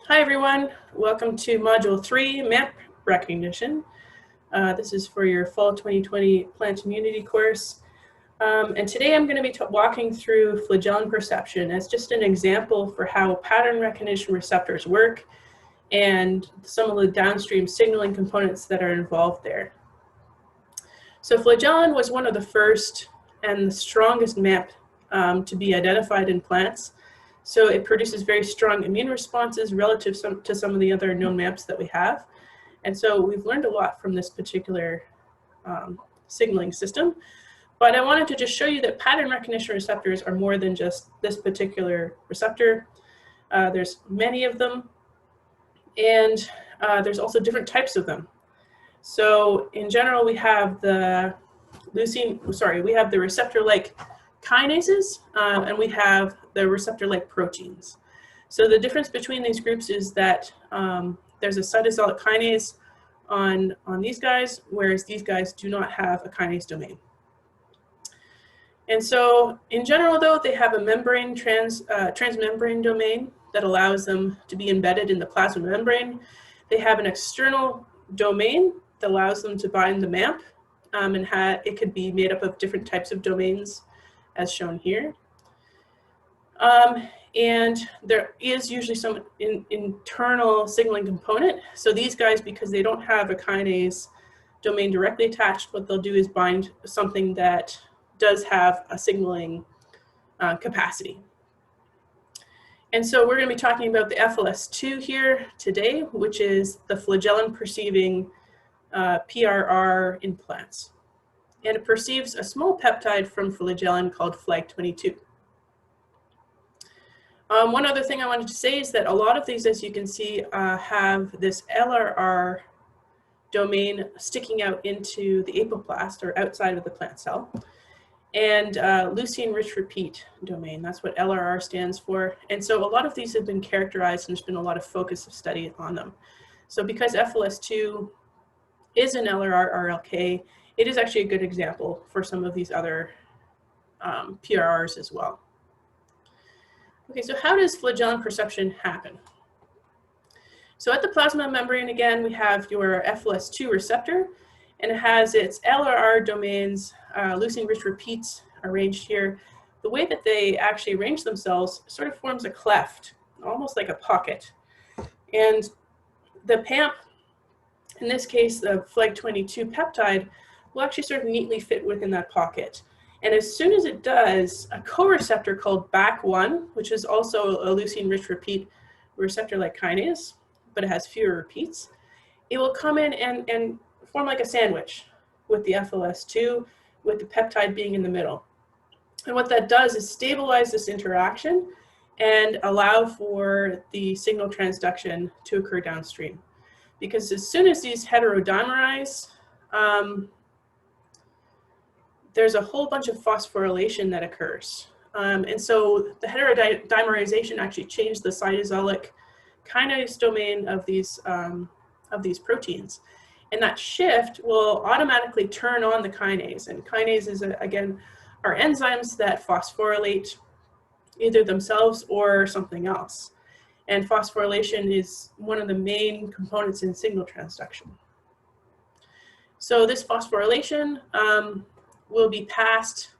Hi everyone, welcome to Module 3, MAMP recognition. This is for your Fall 2020 Plant Immunity course. And today I'm going to be walking through flagellin perception as just an example for how pattern recognition receptors work and some of the downstream signaling components that are involved there. So flagellin was one of the first and the strongest MAMP to be identified in plants. So it produces very strong immune responses relative to some of the other known MAMPs that we have. And so we've learned a lot from this particular signaling system. But I wanted to just show you that pattern recognition receptors are more than just this particular receptor. There's many of them, and there's also different types of them. So in general, we have the receptor-like kinases, and we have the receptor-like proteins. So the difference between these groups is that there's a cytosolic kinase on these guys, whereas these guys do not have a kinase domain. And so in general, though, they have a membrane transmembrane domain that allows them to be embedded in the plasma membrane. They have an external domain that allows them to bind the MAMP, and it could be made up of different types of domains, as shown here. And there is usually some internal signaling component. So these guys, because they don't have a kinase domain directly attached, what they'll do is bind something that does have a signaling capacity. And so we're going to be talking about the FLS2 here today, which is the flagellin perceiving PRR in plants. And it perceives a small peptide from flagellin called FLAG22. One other thing I wanted to say is that a lot of these, as you can see, have this LRR domain sticking out into the apoplast or outside of the plant cell. And leucine-rich repeat domain, that's what LRR stands for. And so a lot of these have been characterized and there's been a lot of focus of study on them. So because FLS2 is an LRR-RLK, it is actually a good example for some of these other PRRs as well. Okay, so how does flagellin perception happen? So at the plasma membrane, again, we have your FLS2 receptor, and it has its LRR domains, leucine-rich repeats arranged here. The way that they actually arrange themselves sort of forms a cleft, almost like a pocket. And the PAMP, in this case, the FLAG22 peptide, will actually sort of neatly fit within that pocket. And as soon as it does, a co-receptor called BAC1, which is also a leucine-rich repeat receptor-like kinase, but it has fewer repeats, it will come in and form like a sandwich with the FLS2, with the peptide being in the middle. And what that does is stabilize this interaction and allow for the signal transduction to occur downstream. Because as soon as these heterodimerize, there's a whole bunch of phosphorylation that occurs. And so the heterodimerization actually changed the cytosolic kinase domain of these proteins. And that shift will automatically turn on the kinase. And kinases, again, are enzymes that phosphorylate either themselves or something else. And phosphorylation is one of the main components in signal transduction. So this phosphorylation will be passed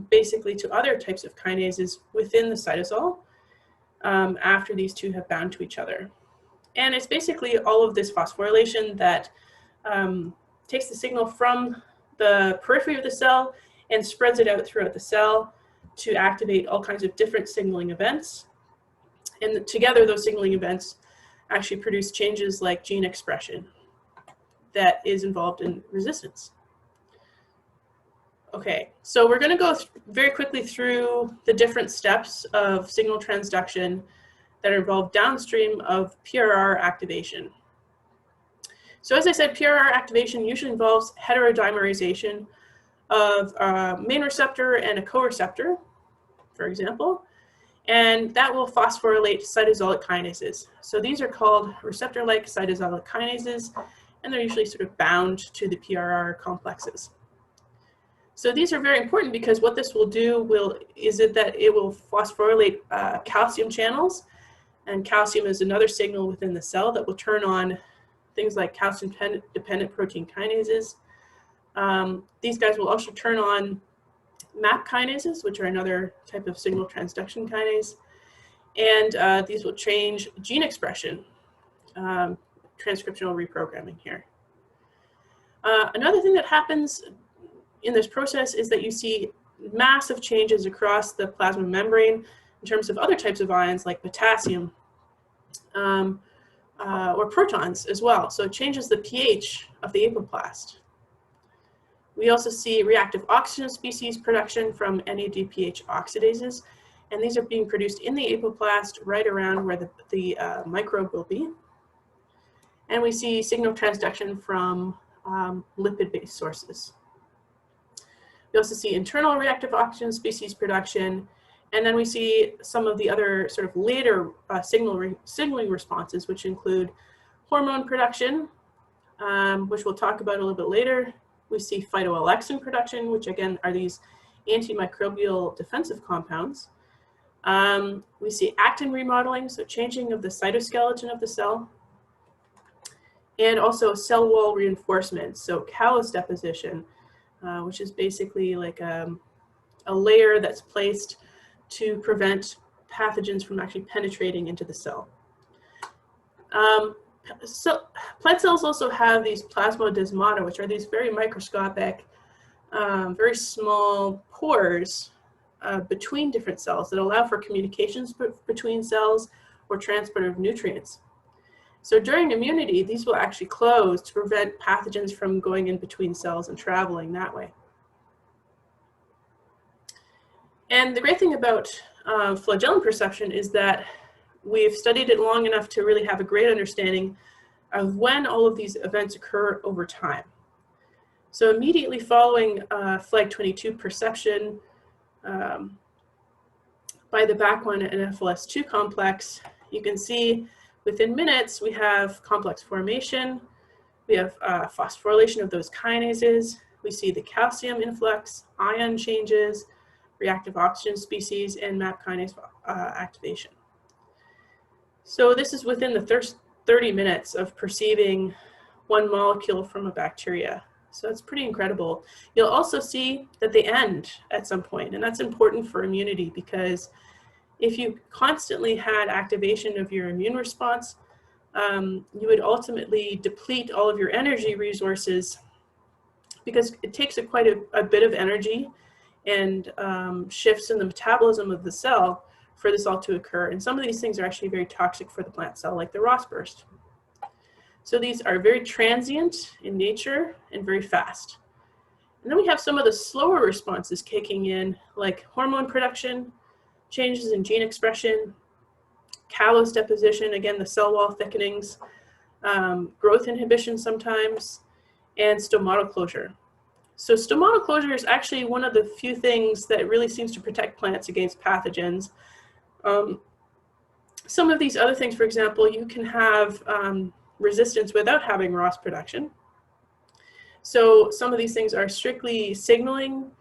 basically to other types of kinases within the cytosol after these two have bound to each other. And it's basically all of this phosphorylation that takes the signal from the periphery of the cell and spreads it out throughout the cell to activate all kinds of different signaling events. And together, those signaling events actually produce changes like gene expression that is involved in resistance. Okay, so we're going to go very quickly through the different steps of signal transduction that are involved downstream of PRR activation. So as I said, PRR activation usually involves heterodimerization of a main receptor and a co-receptor, for example, and that will phosphorylate cytosolic kinases. So these are called receptor-like cytosolic kinases, and they're usually sort of bound to the PRR complexes. So these are very important because what this will do is that it will phosphorylate calcium channels And calcium is another signal within the cell that will turn on things like calcium-dependent protein kinases. These guys will also turn on MAP kinases, which are another type of signal transduction kinase. And these will change gene expression, transcriptional reprogramming here. Another thing that happens in this process is that you see massive changes across the plasma membrane in terms of other types of ions like potassium or protons as well. So it changes the pH of the apoplast. We also see reactive oxygen species production from NADPH oxidases, and these are being produced in the apoplast right around where the microbe will be. And we see signal transduction from lipid-based sources. We also see internal reactive oxygen species production, and then we see some of the other sort of later signaling responses, which include hormone production, which we'll talk about a little bit later. We see phytoalexin production, which again are these antimicrobial defensive compounds. We see actin remodeling, so changing of the cytoskeleton of the cell. And also cell wall reinforcement, so callus deposition, which is basically like a layer that's placed to prevent pathogens from actually penetrating into the cell. So plant cells also have these plasmodesmata, which are these very microscopic, very small pores between different cells that allow for communications between cells or transport of nutrients. So during immunity, these will actually close to prevent pathogens from going in between cells and traveling that way. And the great thing about flagellum perception is that we've studied it long enough to really have a great understanding of when all of these events occur over time. So immediately following FLAG22 perception by the BAC1 and FLS2 complex, you can see within minutes we have complex formation, we have phosphorylation of those kinases, we see the calcium influx, ion changes, reactive oxygen species, and MAP kinase activation. So this is within the first 30 minutes of perceiving one molecule from a bacteria. So it's pretty incredible. You'll also see that they end at some point, and that's important for immunity because if you constantly had activation of your immune response, you would ultimately deplete all of your energy resources because it takes quite a bit of energy and shifts in the metabolism of the cell for this all to occur. And some of these things are actually very toxic for the plant cell, like the Ross burst. So these are very transient in nature and very fast. And then we have some of the slower responses kicking in, like hormone production, changes in gene expression, callus deposition, again, the cell wall thickenings, growth inhibition sometimes, and stomatal closure. So stomatal closure is actually one of the few things that really seems to protect plants against pathogens. Some of these other things, for example, you can have resistance without having ROS production. So some of these things are strictly signaling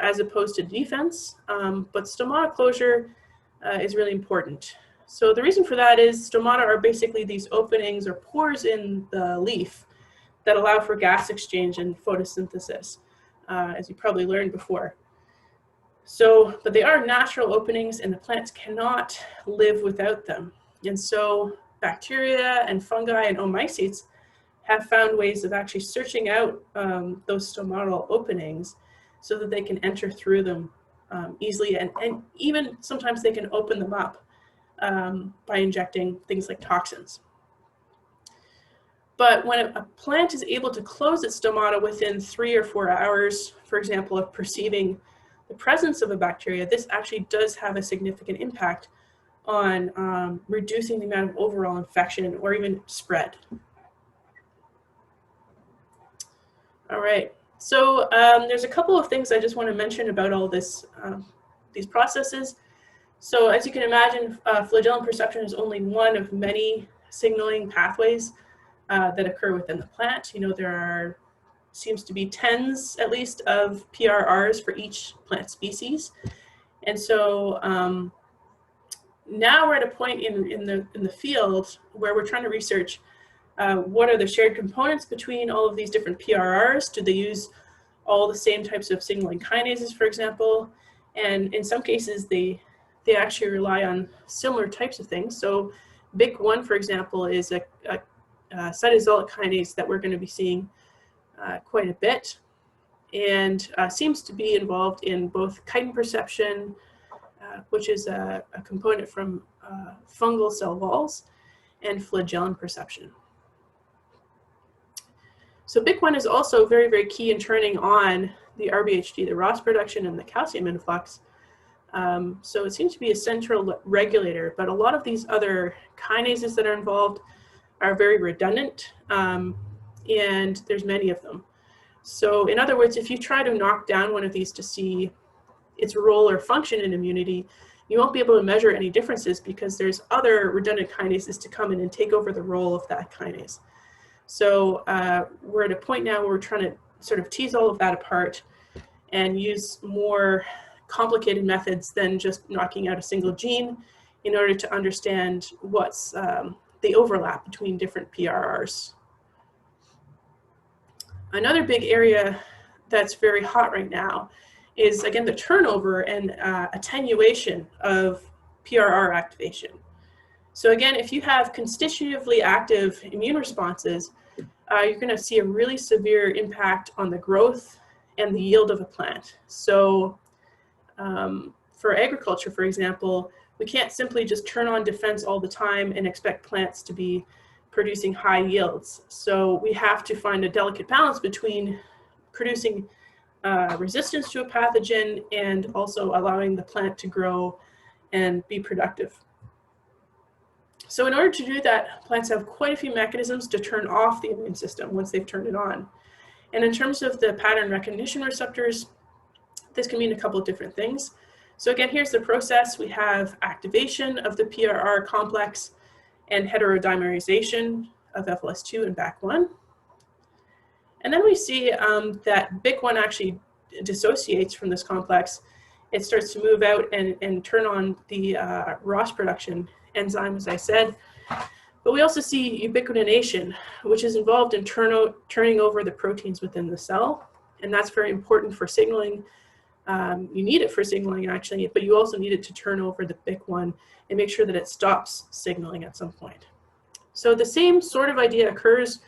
as opposed to defense, but stomata closure is really important. So the reason for that is stomata are basically these openings or pores in the leaf that allow for gas exchange and photosynthesis, as you probably learned before. So, but they are natural openings and the plants cannot live without them. And so bacteria and fungi and omycetes have found ways of actually searching out those stomatal openings so that they can enter through them easily, and even sometimes they can open them up by injecting things like toxins. But when a plant is able to close its stomata within 3 or 4 hours, for example, of perceiving the presence of a bacteria, this actually does have a significant impact on reducing the amount of overall infection or even spread. All right, so there's a couple of things I just want to mention about all this, these processes. So as you can imagine, flagellum perception is only one of many signaling pathways that occur within the plant. You know, there seems to be tens at least of PRRs for each plant species. And so Now we're at a point in the field where we're trying to research what are the shared components between all of these different PRRs. Do they use all the same types of signaling kinases, for example? And in some cases, they actually rely on similar types of things. So BIC1, for example, is a cytosolic kinase that we're going to be seeing quite a bit, and seems to be involved in both chitin perception, which is a component from fungal cell walls, and flagellum perception. So BIC1 is also very, very key in turning on the RBHD, the ROS production, and the calcium influx. So it seems to be a central regulator, but a lot of these other kinases that are involved are very redundant, and there's many of them. So in other words, if you try to knock down one of these to see its role or function in immunity, you won't be able to measure any differences because there's other redundant kinases to come in and take over the role of that kinase. So we're at a point now where we're trying to sort of tease all of that apart and use more complicated methods than just knocking out a single gene in order to understand what's the overlap between different PRRs. Another big area that's very hot right now is, again, the turnover and attenuation of PRR activation. So again, if you have constitutively active immune responses, you're going to see a really severe impact on the growth and the yield of a plant. So for agriculture, for example, we can't simply just turn on defense all the time and expect plants to be producing high yields. So we have to find a delicate balance between producing resistance to a pathogen and also allowing the plant to grow and be productive. So in order to do that, plants have quite a few mechanisms to turn off the immune system once they've turned it on. And in terms of the pattern recognition receptors, this can mean a couple of different things. So again, here's the process. We have activation of the PRR complex and heterodimerization of FLS2 and BAC1. And then we see that BIC1 actually dissociates from this complex. It starts to move out and turn on the ROS production enzyme, as I said. But we also see ubiquitination, which is involved in turning over the proteins within the cell. And that's very important for signaling. You need it for signaling, actually, but you also need it to turn over the BIC1 and make sure that it stops signaling at some point. So the same sort of idea occurs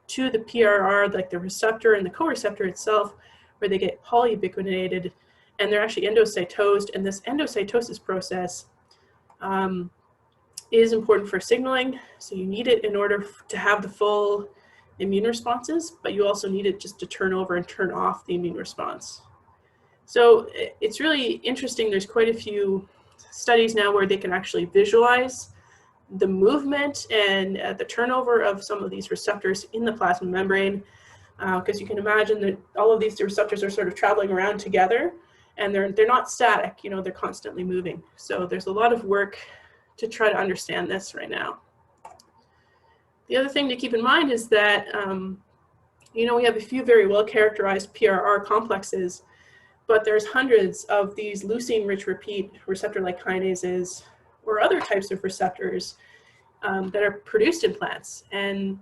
to the PRR, like the receptor and the co-receptor itself, where they get polyubiquitinated and they're actually endocytosed. And this endocytosis process is important for signaling. So you need it in order to have the full immune responses, but you also need it just to turn over and turn off the immune response. So it's really interesting. There's quite a few studies now where they can actually visualize the movement and the turnover of some of these receptors in the plasma membrane, because you can imagine that all of these receptors are sort of traveling around together, and they're not static, you know, they're constantly moving. So there's a lot of work to try to understand this right now. The other thing to keep in mind is that, you know, we have a few very well characterized PRR complexes, but there's hundreds of these leucine-rich repeat receptor-like kinases or other types of receptors that are produced in plants. And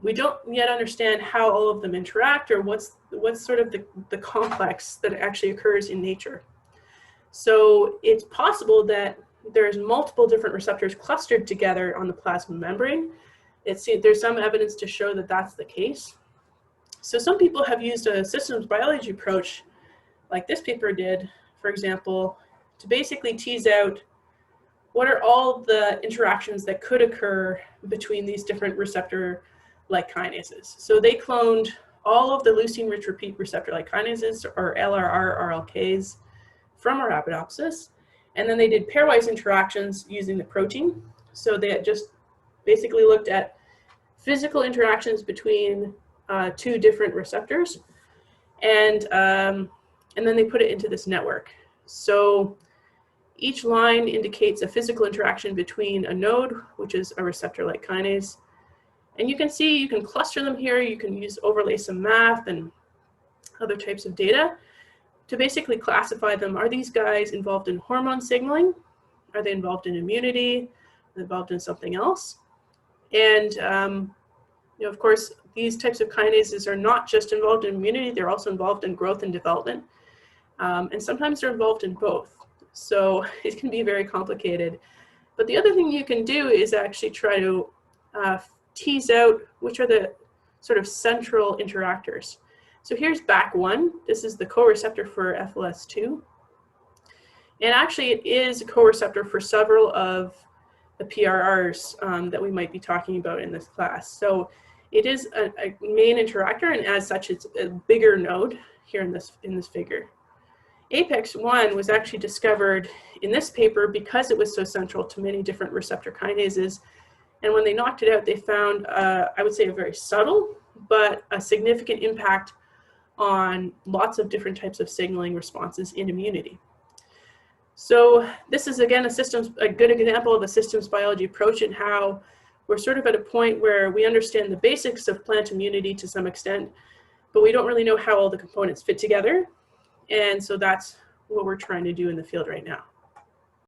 we don't yet understand how all of them interact or what's sort of the complex that actually occurs in nature. So it's possible that there's multiple different receptors clustered together on the plasma membrane. There's some evidence to show that that's the case. So some people have used a systems biology approach, like this paper did, for example, to basically tease out what are all the interactions that could occur between these different receptor-like kinases. So they cloned all of the leucine-rich repeat receptor-like kinases, or LRR-RLKs, from Arabidopsis, and then they did pairwise interactions using the protein. So they had just basically looked at physical interactions between two different receptors, and then they put it into this network. So each line indicates a physical interaction between a node, which is a receptor-like kinase. And you can see, you can cluster them here. You can overlay some math and other types of data to basically classify them. Are these guys involved in hormone signaling? Are they involved in immunity? Are they involved in something else? And of course, these types of kinases are not just involved in immunity, they're also involved in growth and development. And sometimes they're involved in both. So it can be very complicated. But the other thing you can do is actually try to tease out which are the sort of central interactors. So here's BAC1. This is the co-receptor for FLS2. And actually it is a co-receptor for several of the PRRs that we might be talking about in this class. So it is a main interactor, and as such it's a bigger node here in this figure. Apex1 was actually discovered in this paper because it was so central to many different receptor kinases. And when they knocked it out, they found, I would say, a very subtle, but a significant impact on lots of different types of signaling responses in immunity. So this is, again, a good example of a systems biology approach and how we're sort of at a point where we understand the basics of plant immunity to some extent, but we don't really know how all the components fit together. And so that's what we're trying to do in the field right now.